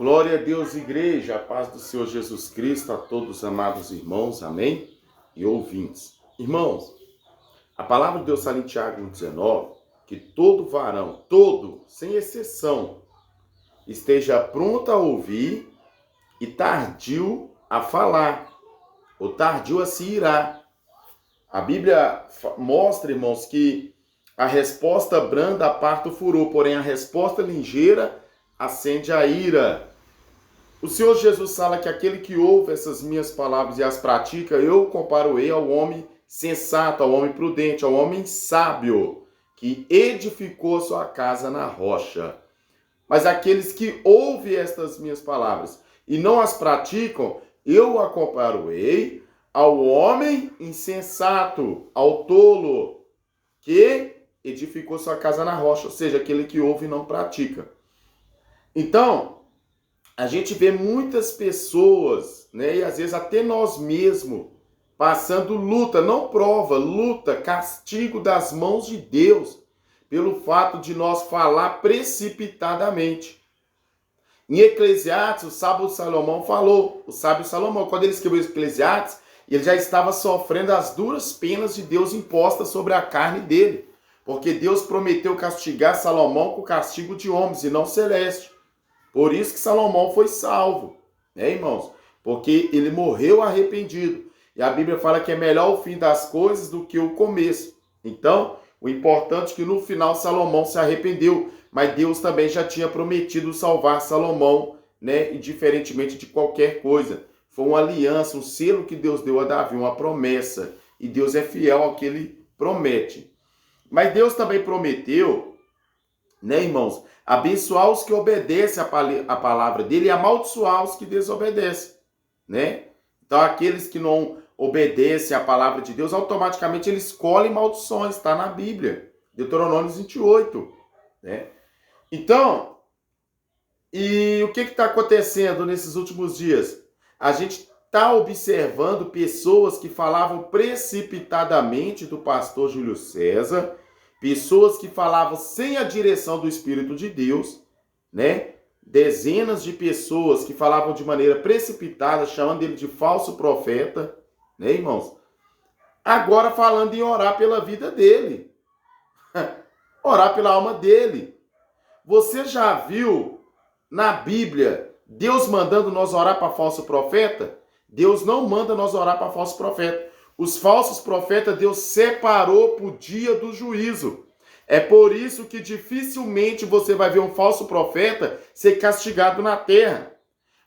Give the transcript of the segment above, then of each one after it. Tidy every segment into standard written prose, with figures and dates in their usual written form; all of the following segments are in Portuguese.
Glória a Deus, igreja, a paz do Senhor Jesus Cristo a todos os amados irmãos, amém? E ouvintes. Irmãos, a palavra de Deus fala em Tiago 1,19, que todo varão, todo, sem exceção, esteja pronto a ouvir e tardio a falar, ou tardio a se irar. A Bíblia mostra, irmãos, que a resposta branda aparta o furor, porém a resposta ligeira acende a ira. O Senhor Jesus fala que aquele que ouve essas minhas palavras e as pratica, eu comparo-ei ao homem sensato, ao homem prudente, ao homem sábio, que edificou a sua casa na rocha. Mas aqueles que ouvem estas minhas palavras e não as praticam, eu a comparo-ei ao homem insensato, ao tolo, que edificou sua casa na rocha, ou seja, aquele que ouve e não pratica. Então, a gente vê muitas pessoas, né, e às vezes até nós mesmos, passando luta, não prova, luta, castigo das mãos de Deus, pelo fato de nós falar precipitadamente. Em Eclesiastes, o sábio Salomão falou, quando ele escreveu Eclesiastes, ele já estava sofrendo as duras penas de Deus impostas sobre a carne dele, porque Deus prometeu castigar Salomão com o castigo de homens e não celeste. Por isso que Salomão foi salvo, né, irmãos? Porque ele morreu arrependido. E a Bíblia fala que é melhor o fim das coisas do que o começo. Então, o importante é que no final Salomão se arrependeu, mas Deus também já tinha prometido salvar Salomão, né, indiferentemente de qualquer coisa. Foi uma aliança, um selo que Deus deu a Davi, uma promessa. E Deus é fiel ao que ele promete. Mas Deus também prometeu, né, irmãos, abençoar os que obedecem a palavra dele e amaldiçoar os que desobedecem, né? Então, aqueles que não obedecem a palavra de Deus, automaticamente eles colhem maldições, está na Bíblia, Deuteronômio 28, né? Então, e o que está acontecendo nesses últimos dias? A gente está observando pessoas que falavam precipitadamente do pastor Júlio César, pessoas que falavam sem a direção do Espírito de Deus, né? Dezenas de pessoas que falavam de maneira precipitada, chamando ele de falso profeta, né, irmãos? Agora falando em orar pela vida dele. Orar pela alma dele. Você já viu na Bíblia Deus mandando nós orar para falso profeta? Deus não manda nós orar para falso profeta. Os falsos profetas Deus separou para o dia do juízo. É por isso que dificilmente você vai ver um falso profeta ser castigado na terra.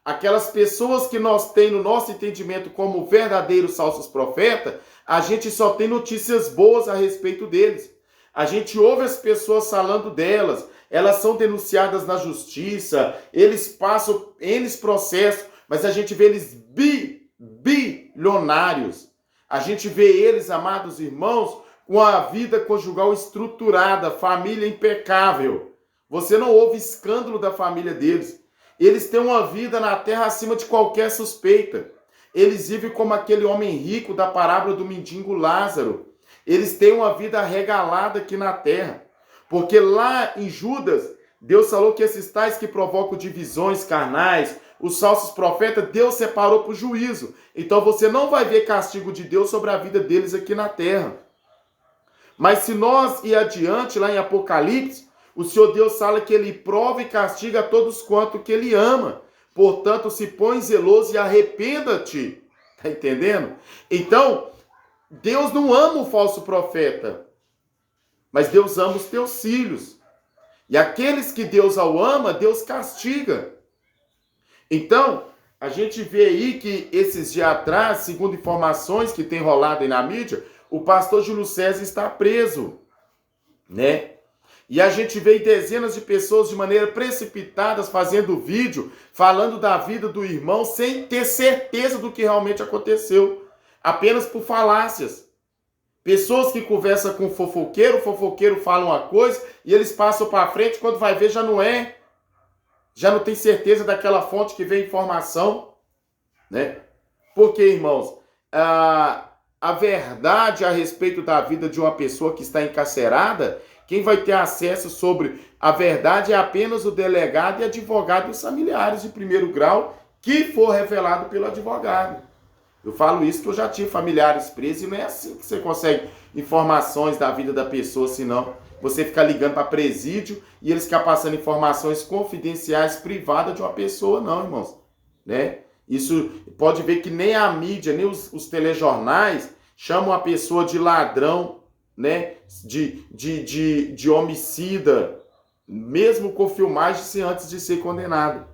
Aquelas pessoas que nós temos no nosso entendimento como verdadeiros falsos profetas, a gente só tem notícias boas a respeito deles. A gente ouve as pessoas falando delas, elas são denunciadas na justiça, eles passam N processos, mas a gente vê eles bilionários. A gente vê eles, amados irmãos, com a vida conjugal estruturada, família impecável. Você não ouve escândalo da família deles. Eles têm uma vida na terra acima de qualquer suspeita. Eles vivem como aquele homem rico da parábola do mendigo Lázaro. Eles têm uma vida regalada aqui na terra. Porque lá em Judas, Deus falou que esses tais que provocam divisões carnais, os falsos profetas, Deus separou para o juízo. Então você não vai ver castigo de Deus sobre a vida deles aqui na terra. Mas se nós ir adiante, lá em Apocalipse, o Senhor Deus fala que ele prova e castiga a todos quanto que ele ama. Portanto, se põe zeloso e arrependa-te. Está entendendo? Então, Deus não ama o falso profeta, mas Deus ama os teus filhos. E aqueles que Deus ama, Deus castiga. Então, a gente vê aí que esses dias atrás, segundo informações que tem rolado aí na mídia, o pastor Júlio César está preso, né? E a gente vê dezenas de pessoas de maneira precipitada fazendo vídeo, falando da vida do irmão, sem ter certeza do que realmente aconteceu, apenas por falácias. Pessoas que conversam com o fofoqueiro fala uma coisa, e eles passam para frente, quando vai ver já não é. Já não tem certeza daquela fonte que vem informação, né? Porque, irmãos, a verdade a respeito da vida de uma pessoa que está encarcerada, quem vai ter acesso sobre A verdade é apenas o delegado e advogado dos familiares de primeiro grau que for revelado pelo advogado. Eu falo isso que eu já tive familiares presos e não é assim que você consegue informações da vida da pessoa, senão você fica ligando para presídio e eles ficam passando informações confidenciais privadas de uma pessoa, não, irmãos. Né? Isso pode ver que nem a mídia, nem os telejornais chamam a pessoa de ladrão, né? de homicida, mesmo com filmagens antes de ser condenado.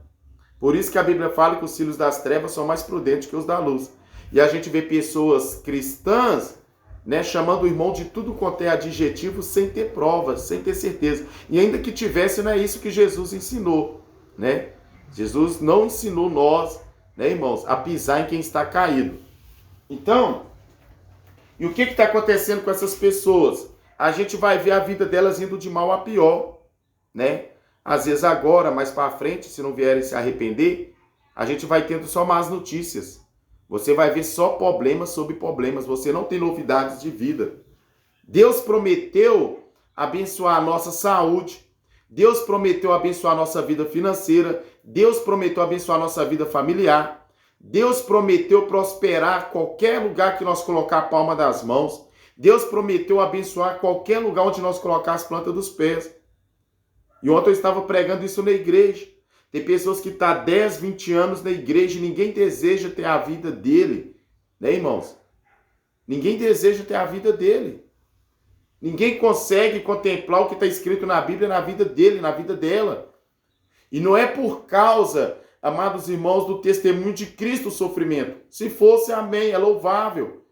Por isso que a Bíblia fala que os filhos das trevas são mais prudentes que os da luz. E a gente vê pessoas cristãs, né, chamando o irmão de tudo quanto é adjetivo sem ter provas, sem ter certeza. E ainda que tivesse, não é isso que Jesus ensinou. Né? Jesus não ensinou nós, né, irmãos, a pisar em quem está caído. Então, e o que está acontecendo com essas pessoas? A gente vai ver a vida delas indo de mal a pior. Né? Às vezes agora, mais para frente, se não vierem se arrepender, a gente vai tendo só más notícias. Você vai ver só problemas sobre problemas. Você não tem novidades de vida. Deus prometeu abençoar a nossa saúde. Deus prometeu abençoar a nossa vida financeira. Deus prometeu abençoar a nossa vida familiar. Deus prometeu prosperar qualquer lugar que nós colocar a palma das mãos. Deus prometeu abençoar qualquer lugar onde nós colocar as plantas dos pés. E ontem eu estava pregando isso na igreja. Tem pessoas que estão há 10, 20 anos na igreja e ninguém deseja ter a vida dele. Né, irmãos? Ninguém deseja ter a vida dele. Ninguém consegue contemplar o que está escrito na Bíblia na vida dele, na vida dela. E não é por causa, amados irmãos, do testemunho de Cristo o sofrimento. Se fosse, amém, é louvável.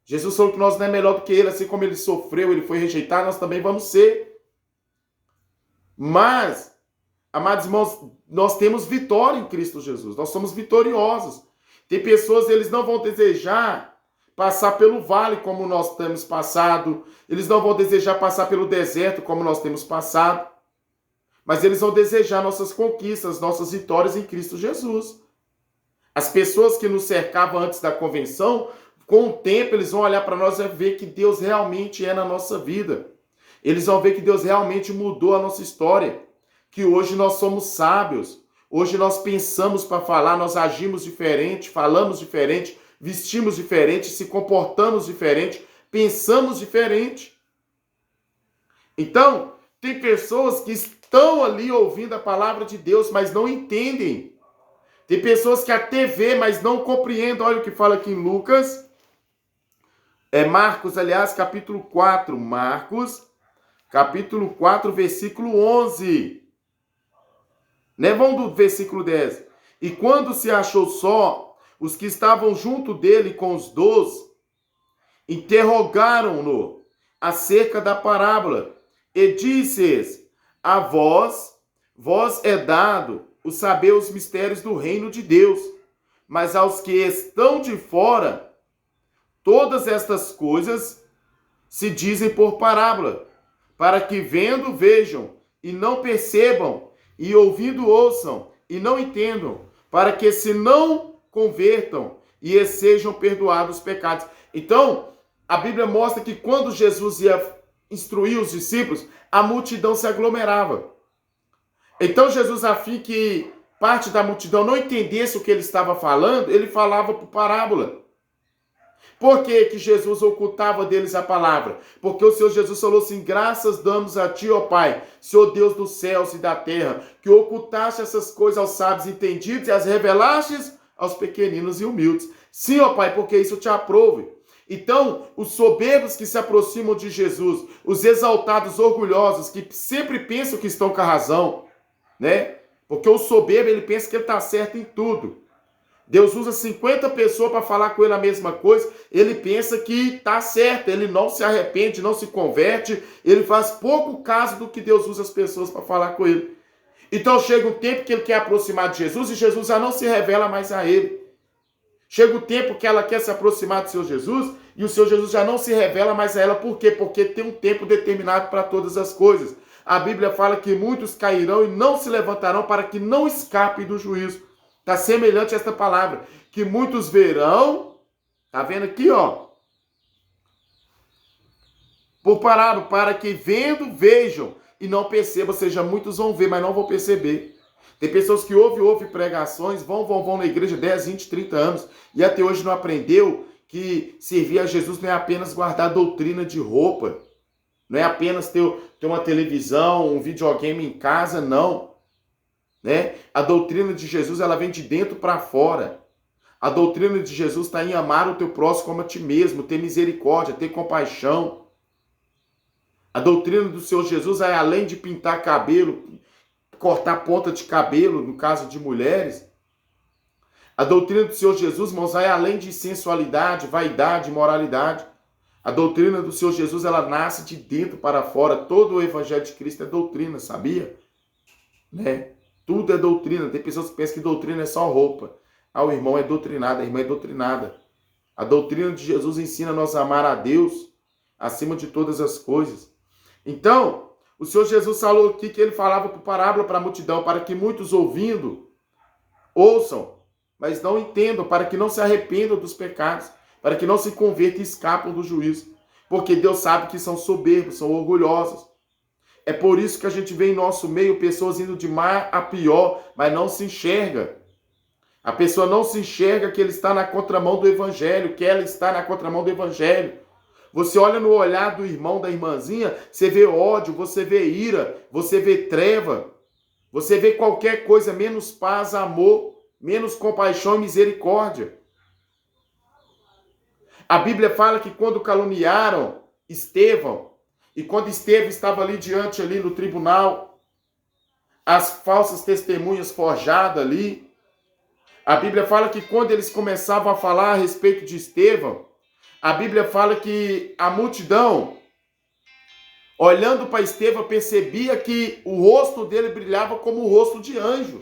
Jesus falou que nós não é melhor do que ele, assim como ele sofreu, ele foi rejeitado, nós também vamos ser. Mas, amados irmãos, nós temos vitória em Cristo Jesus. Nós somos vitoriosos. Tem pessoas, eles não vão desejar passar pelo vale como nós temos passado. Eles não vão desejar passar pelo deserto como nós temos passado. Mas eles vão desejar nossas conquistas, nossas vitórias em Cristo Jesus. As pessoas que nos cercavam antes da convenção, com o tempo eles vão olhar para nós e ver que Deus realmente é na nossa vida. Eles vão ver que Deus realmente mudou a nossa história. Que hoje nós somos sábios, hoje nós pensamos para falar, nós agimos diferente, falamos diferente, vestimos diferente, se comportamos diferente, pensamos diferente. Então, tem pessoas que estão ali ouvindo a palavra de Deus, mas não entendem. Tem pessoas que até vê, mas não compreendem. Olha o que fala aqui em Lucas, Marcos, aliás, capítulo 4, Marcos, capítulo 4, versículo 11. Né? Vamos do versículo 10. E quando se achou só, os que estavam junto dele com os 12, interrogaram-no acerca da parábola. E disse-lhes, a vós é dado o saber os mistérios do reino de Deus, mas aos que estão de fora, todas estas coisas se dizem por parábola, para que vendo vejam e não percebam, e ouvindo ouçam e não entendam, para que se não convertam e sejam perdoados os pecados. Então, a Bíblia mostra que quando Jesus ia instruir os discípulos, a multidão se aglomerava. Então Jesus, a fim que parte da multidão não entendesse o que ele estava falando, ele falava por parábola. Por que Jesus ocultava deles a palavra? Porque o Senhor Jesus falou assim, graças damos a ti, ó Pai, Senhor Deus dos céus e da terra, que ocultaste essas coisas aos sábios entendidos e as revelaste aos pequeninos e humildes. Sim, ó Pai, porque isso te aprove. Então, os soberbos que se aproximam de Jesus, os exaltados, orgulhosos, que sempre pensam que estão com a razão, né? Porque o soberbo, ele pensa que ele está certo em tudo. Deus usa 50 pessoas para falar com ele a mesma coisa, ele pensa que está certo, ele não se arrepende, não se converte, ele faz pouco caso do que Deus usa as pessoas para falar com ele. Então chega um tempo que ele quer aproximar de Jesus e Jesus já não se revela mais a ele. Chega o tempo que ela quer se aproximar do Senhor Jesus e o Senhor Jesus já não se revela mais a ela. Por quê? Porque tem um tempo determinado para todas as coisas. A Bíblia fala que muitos cairão e não se levantarão para que não escapem do juízo. Está semelhante a esta palavra, que muitos verão, tá vendo aqui, ó, por parábola, para que vendo, vejam, e não perceba, ou seja, muitos vão ver, mas não vão perceber. Tem pessoas que ouvem pregações, vão na igreja 10, 20, 30 anos, e até hoje não aprendeu que servir a Jesus não é apenas guardar doutrina de roupa, não é apenas ter uma televisão, um videogame em casa, não. Né? A doutrina de Jesus, ela vem de dentro para fora. A doutrina de Jesus está em amar o teu próximo como a ti mesmo, ter misericórdia, ter compaixão. A doutrina do Senhor Jesus é além de pintar cabelo, cortar ponta de cabelo, no caso de mulheres. A doutrina do Senhor Jesus, irmãos, é além de sensualidade, vaidade, moralidade. A doutrina do Senhor Jesus, ela nasce de dentro para fora. Todo o evangelho de Cristo é doutrina, sabia? Né? Tudo é doutrina. Tem pessoas que pensam que doutrina é só roupa. Ah, o irmão é doutrinado, a irmã é doutrinada. A doutrina de Jesus ensina nós a amar a Deus acima de todas as coisas. Então, o Senhor Jesus falou aqui que ele falava por parábola para a multidão, para que muitos ouvindo, ouçam, mas não entendam, para que não se arrependam dos pecados, para que não se convertam e escapam do juízo. Porque Deus sabe que são soberbos, são orgulhosos. É por isso que a gente vê em nosso meio pessoas indo de mal a pior, mas não se enxerga. A pessoa não se enxerga que ele está na contramão do evangelho, que ela está na contramão do evangelho. Você olha no olhar do irmão, da irmãzinha, você vê ódio, você vê ira, você vê treva, você vê qualquer coisa menos paz, amor, menos compaixão e misericórdia. A Bíblia fala que quando caluniaram Estevão, e quando Estevão estava ali diante, ali no tribunal, as falsas testemunhas forjadas ali, a Bíblia fala que quando eles começavam a falar a respeito de Estevão, a Bíblia fala que a multidão, olhando para Estevão, percebia que o rosto dele brilhava como o rosto de anjo.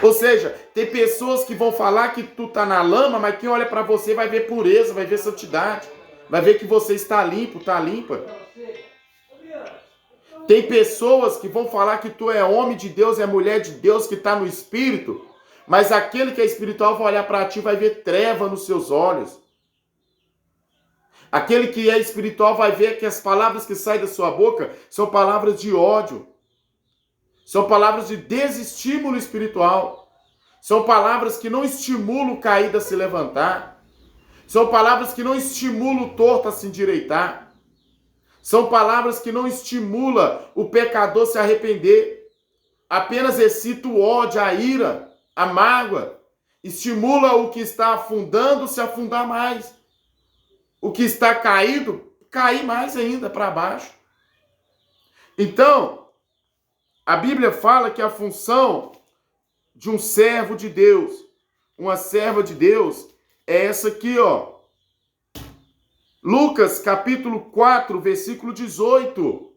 Ou seja, tem pessoas que vão falar que tu tá na lama, mas quem olha para você vai ver pureza, vai ver santidade, vai ver que você está limpo, está limpa. Tem pessoas que vão falar que tu é homem de Deus, é mulher de Deus, que está no espírito, mas aquele que é espiritual vai olhar para ti e vai ver treva nos seus olhos. Aquele que é espiritual vai ver que as palavras que saem da sua boca são palavras de ódio. São palavras de desestímulo espiritual. São palavras que não estimulam o caído a se levantar. São palavras que não estimulam o torto a se endireitar. São palavras que não estimulam o pecador a se arrepender. Apenas excita o ódio, a ira, a mágoa. Estimula o que está afundando se afundar mais. O que está caído, cair mais ainda para baixo. Então, a Bíblia fala que a função de um servo de Deus, uma serva de Deus, é essa aqui, ó. Lucas, capítulo 4, versículo 18.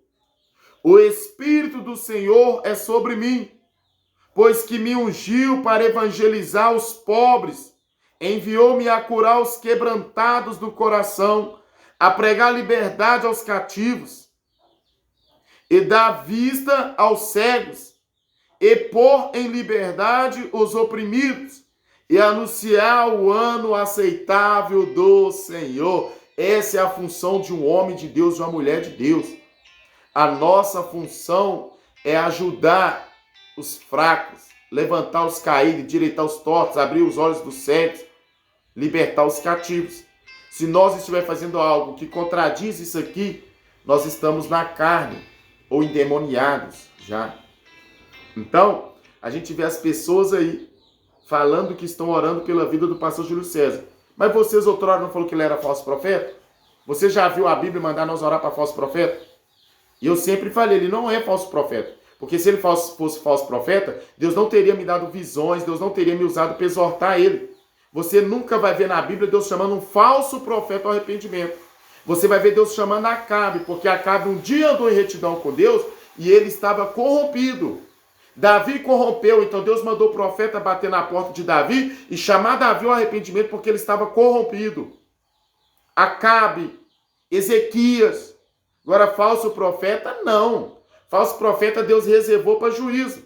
O Espírito do Senhor é sobre mim, pois que me ungiu para evangelizar os pobres, enviou-me a curar os quebrantados do coração, a pregar liberdade aos cativos, e dar vista aos cegos, e pôr em liberdade os oprimidos, e anunciar o ano aceitável do Senhor. Essa é a função de um homem de Deus, de uma mulher de Deus. A nossa função é ajudar os fracos, levantar os caídos, endireitar os tortos, abrir os olhos dos cegos, libertar os cativos. Se nós estivermos fazendo algo que contradiz isso aqui, nós estamos na carne ou endemoniados já. Então, a gente vê as pessoas aí falando que estão orando pela vida do pastor Júlio César. Mas vocês outrora não falaram que ele era falso profeta? Você já viu a Bíblia mandar nós orar para falso profeta? E eu sempre falei, ele não é falso profeta. Porque se ele fosse falso profeta, Deus não teria me dado visões, Deus não teria me usado para exortar ele. Você nunca vai ver na Bíblia Deus chamando um falso profeta ao arrependimento. Você vai ver Deus chamando Acabe, porque Acabe um dia andou em retidão com Deus e ele estava corrompido. Davi corrompeu, então Deus mandou o profeta bater na porta de Davi e chamar Davi ao arrependimento porque ele estava corrompido. Acabe, Ezequias. Agora, falso profeta, não. Falso profeta Deus reservou para juízo.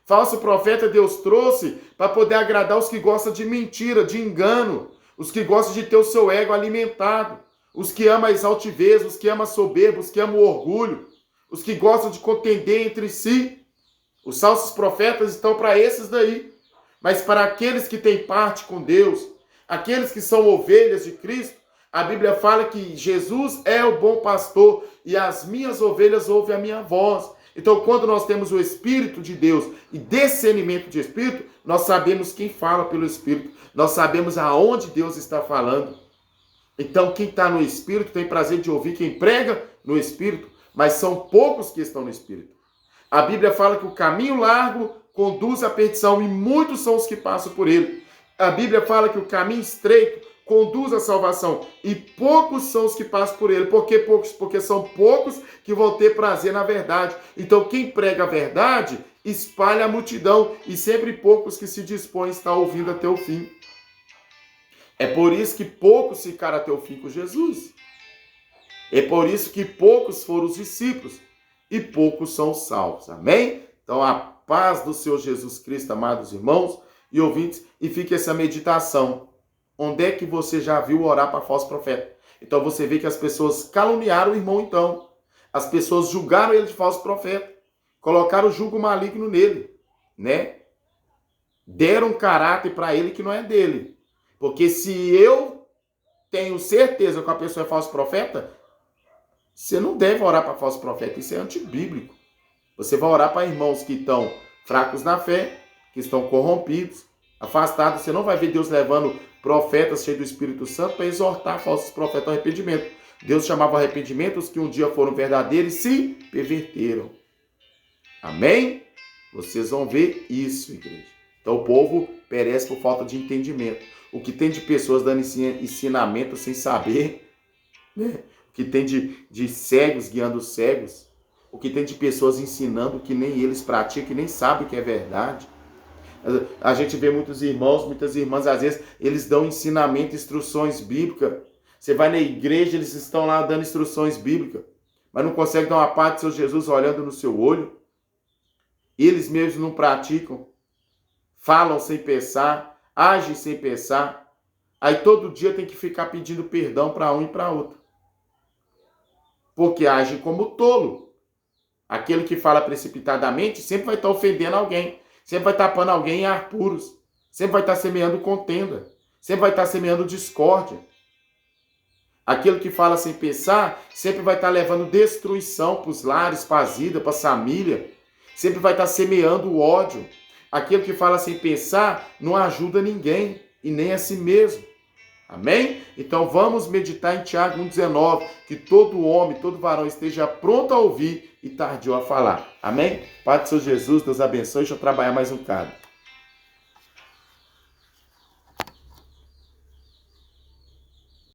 Falso profeta Deus trouxe para poder agradar os que gostam de mentira, de engano, os que gostam de ter o seu ego alimentado, os que amam a altivez, os que amam a soberba, os que amam o orgulho, os que gostam de contender entre si. Os falsos profetas estão para esses daí. Mas para aqueles que têm parte com Deus, aqueles que são ovelhas de Cristo, a Bíblia fala que Jesus é o bom pastor e as minhas ovelhas ouvem a minha voz. Então, quando nós temos o Espírito de Deus e discernimento de Espírito, nós sabemos quem fala pelo Espírito. Nós sabemos aonde Deus está falando. Então, quem está no Espírito tem prazer de ouvir quem prega no Espírito, mas são poucos que estão no Espírito. A Bíblia fala que o caminho largo conduz à perdição e muitos são os que passam por ele. A Bíblia fala que o caminho estreito conduz à salvação e poucos são os que passam por ele. Por que poucos? Porque são poucos que vão ter prazer na verdade. Então, quem prega a verdade espalha a multidão e sempre poucos que se dispõem a estar ouvindo até o fim. É por isso que poucos ficaram até o fim com Jesus. É por isso que poucos foram os discípulos e poucos são os salvos. Amém? Então, a paz do Senhor Jesus Cristo, amados irmãos e ouvintes, e fique essa meditação. Onde é que você já viu orar para falso profeta? Então, você vê que as pessoas caluniaram o irmão, então. As pessoas julgaram ele de falso profeta. Colocaram o julgo maligno nele, né? Deram um caráter para ele que não é dele. Porque se eu tenho certeza que a pessoa é falso profeta, você não deve orar para falso profeta. Isso é antibíblico. Você vai orar para irmãos que estão fracos na fé, que estão corrompidos, afastados. Você não vai ver Deus levando profetas cheios do Espírito Santo para exortar falsos profetas ao arrependimento. Deus chamava arrependimento os que um dia foram verdadeiros e se perverteram. Amém? Vocês vão ver isso, igreja. Então o povo perece por falta de entendimento. O que tem de pessoas dando ensinamento sem saber, né? O que tem de cegos guiando cegos, o que tem de pessoas ensinando que nem eles praticam, que nem sabem o que é verdade. A gente vê muitos irmãos, muitas irmãs, às vezes, eles dão ensinamento, instruções bíblicas. Você vai na igreja, eles estão lá dando instruções bíblicas, mas não conseguem dar uma parte do seu Jesus olhando no seu olho. Eles mesmos não praticam, falam sem pensar, agem sem pensar. Aí todo dia tem que ficar pedindo perdão para um e para outro. Porque agem como tolo. Aquele que fala precipitadamente sempre vai estar ofendendo alguém. Sempre vai estar tapando alguém em ar puros. Sempre vai estar semeando contenda. Sempre vai estar semeando discórdia. Aquele que fala sem pensar sempre vai estar levando destruição para os lares, para as vidas, para a família. Sempre vai estar semeando o ódio. Aquele que fala sem pensar não ajuda ninguém e nem a si mesmo. Amém? Então vamos meditar em Tiago 1,19, que todo homem, todo varão esteja pronto a ouvir e tardio a falar. Amém? Pai do Senhor Jesus, Deus abençoe. Deixa eu trabalhar mais um bocado.